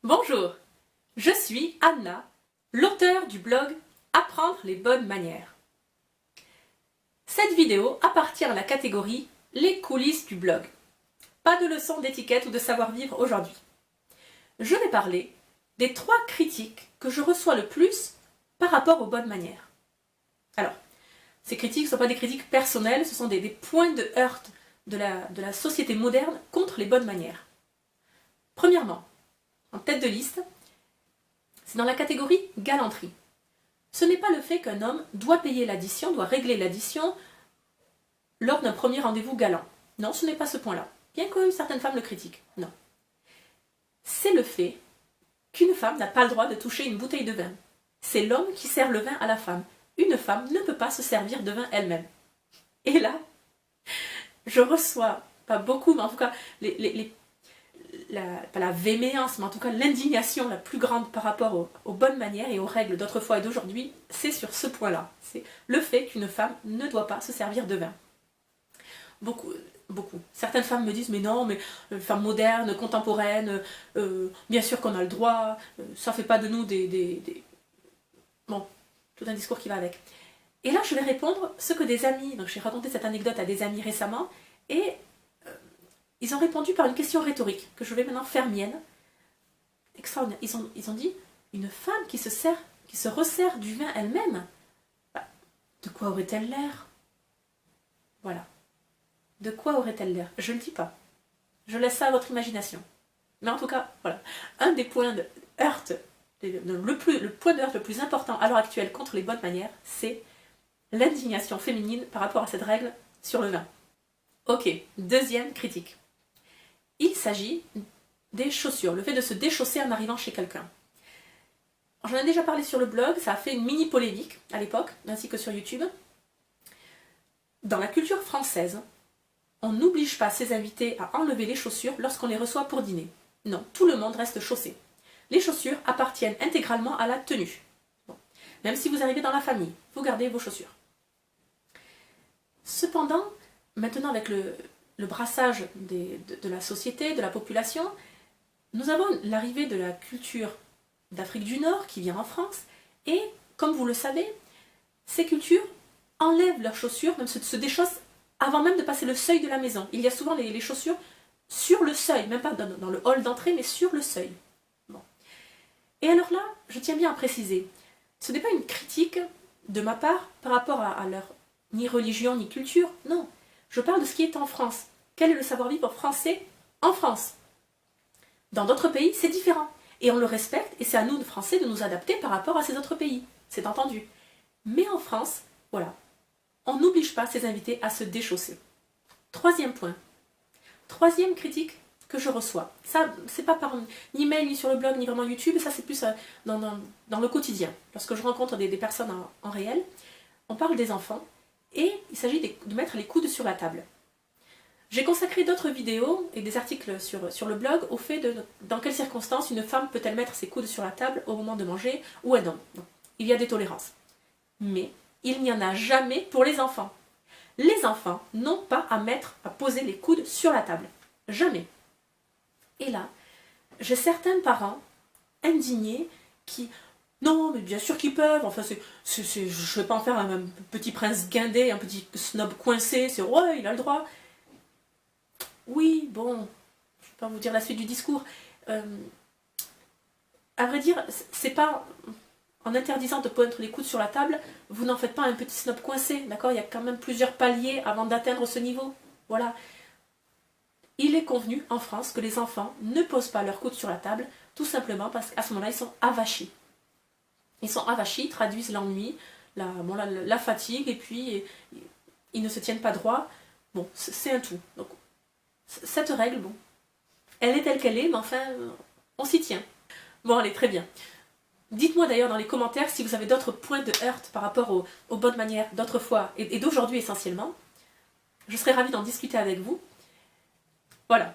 Bonjour, je suis Anna, l'auteure du blog Apprendre les bonnes manières. Cette vidéo appartient à la catégorie Les coulisses du blog. Pas de leçons d'étiquette ou de savoir-vivre aujourd'hui. Je vais parler des 3 critiques que je reçois le plus par rapport aux bonnes manières. Alors, ces critiques ne sont pas des critiques personnelles, ce sont des points de heurte de la société moderne contre les bonnes manières. Premièrement, en tête de liste, c'est dans la catégorie galanterie. Ce n'est pas le fait qu'un homme doit payer l'addition, doit régler l'addition lors d'un premier rendez-vous galant. Non, ce n'est pas ce point-là. Bien que certaines femmes le critiquent. Non. C'est le fait qu'une femme n'a pas le droit de toucher une bouteille de vin. C'est l'homme qui sert le vin à la femme. Une femme ne peut pas se servir de vin elle-même. Et là, je reçois, pas beaucoup, mais en tout cas, pas la véhémence, mais en tout cas l'indignation la plus grande par rapport aux bonnes manières et aux règles d'autrefois et d'aujourd'hui, c'est sur ce point-là. C'est le fait qu'une femme ne doit pas se servir de vin. Beaucoup. Certaines femmes me disent, mais non, mais femme moderne, contemporaine, bien sûr qu'on a le droit, ça fait pas de nous Bon, tout un discours qui va avec. Et là, je vais répondre ce que des amis, donc j'ai raconté cette anecdote à des amis récemment, et ils ont répondu par une question rhétorique, que je vais maintenant faire mienne. Extraordinaire. Ils ont dit, une femme qui se resserre du vin elle-même, de quoi aurait-elle l'air? Voilà. De quoi aurait-elle l'air? Je ne le dis pas. Je laisse ça à votre imagination. Mais en tout cas, voilà. Un des points de heurte, le point de heurte le plus important à l'heure actuelle contre les bonnes manières, c'est l'indignation féminine par rapport à cette règle sur le vin. Ok, deuxième critique. Il s'agit des chaussures, le fait de se déchausser en arrivant chez quelqu'un. J'en ai déjà parlé sur le blog, ça a fait une mini polémique à l'époque, ainsi que sur YouTube. Dans la culture française, on n'oblige pas ses invités à enlever les chaussures lorsqu'on les reçoit pour dîner. Non, tout le monde reste chaussé. Les chaussures appartiennent intégralement à la tenue. Bon. Même si vous arrivez dans la famille, vous gardez vos chaussures. Cependant, maintenant avec le brassage de la société, de la population, nous avons l'arrivée de la culture d'Afrique du Nord qui vient en France, et comme vous le savez, ces cultures enlèvent leurs chaussures, même se déchaussent avant même de passer le seuil de la maison. Il y a souvent les chaussures sur le seuil, même pas dans le hall d'entrée, mais sur le seuil. Bon. Et alors là, je tiens bien à préciser, ce n'est pas une critique de ma part par rapport à leur ni religion ni culture, non. Je parle de ce qui est en France. Quel est le savoir-vivre français en France? Dans d'autres pays, c'est différent. Et on le respecte, et c'est à nous, Français, de nous adapter par rapport à ces autres pays. C'est entendu. Mais en France, voilà, on n'oblige pas ses invités à se déchausser. Troisième point. Troisième critique que je reçois. Ça, c'est pas par ni mail, ni sur le blog, ni vraiment YouTube, ça c'est plus dans le quotidien. Lorsque je rencontre des personnes en réel, on parle des enfants, et il s'agit de mettre les coudes sur la table. J'ai consacré d'autres vidéos et des articles sur le blog au fait de dans quelles circonstances une femme peut-elle mettre ses coudes sur la table au moment de manger ou un homme. Donc, il y a des tolérances. Mais il n'y en a jamais pour les enfants. Les enfants n'ont pas à poser les coudes sur la table. Jamais. Et là, j'ai certains parents indignés qui... Non, mais bien sûr qu'ils peuvent, enfin, je ne vais pas en faire un petit prince guindé, un petit snob coincé, c'est ouais, il a le droit. Oui, bon, je ne vais pas vous dire la suite du discours. À vrai dire, c'est pas en interdisant de poindre les coudes sur la table, vous n'en faites pas un petit snob coincé, d'accord? Il y a quand même plusieurs paliers avant d'atteindre ce niveau. Voilà. Il est convenu en France que les enfants ne posent pas leurs coudes sur la table, tout simplement parce qu'à ce moment-là, ils sont avachis. Ils sont avachis, traduisent l'ennui, la fatigue, et puis ils ne se tiennent pas droit. Bon, c'est un tout. Donc, cette règle, bon, elle est telle qu'elle est, mais enfin, on s'y tient. Bon, allez, très bien. Dites-moi d'ailleurs dans les commentaires si vous avez d'autres points de heurte par rapport aux bonnes manières d'autrefois et d'aujourd'hui essentiellement. Je serais ravie d'en discuter avec vous. Voilà.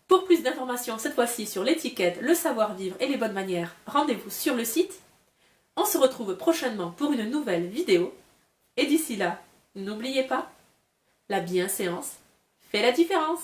Pour plus d'informations, cette fois-ci sur l'étiquette, le savoir-vivre et les bonnes manières, rendez-vous sur le site. On se retrouve prochainement pour une nouvelle vidéo. Et d'ici là, n'oubliez pas, la bienséance fait la différence.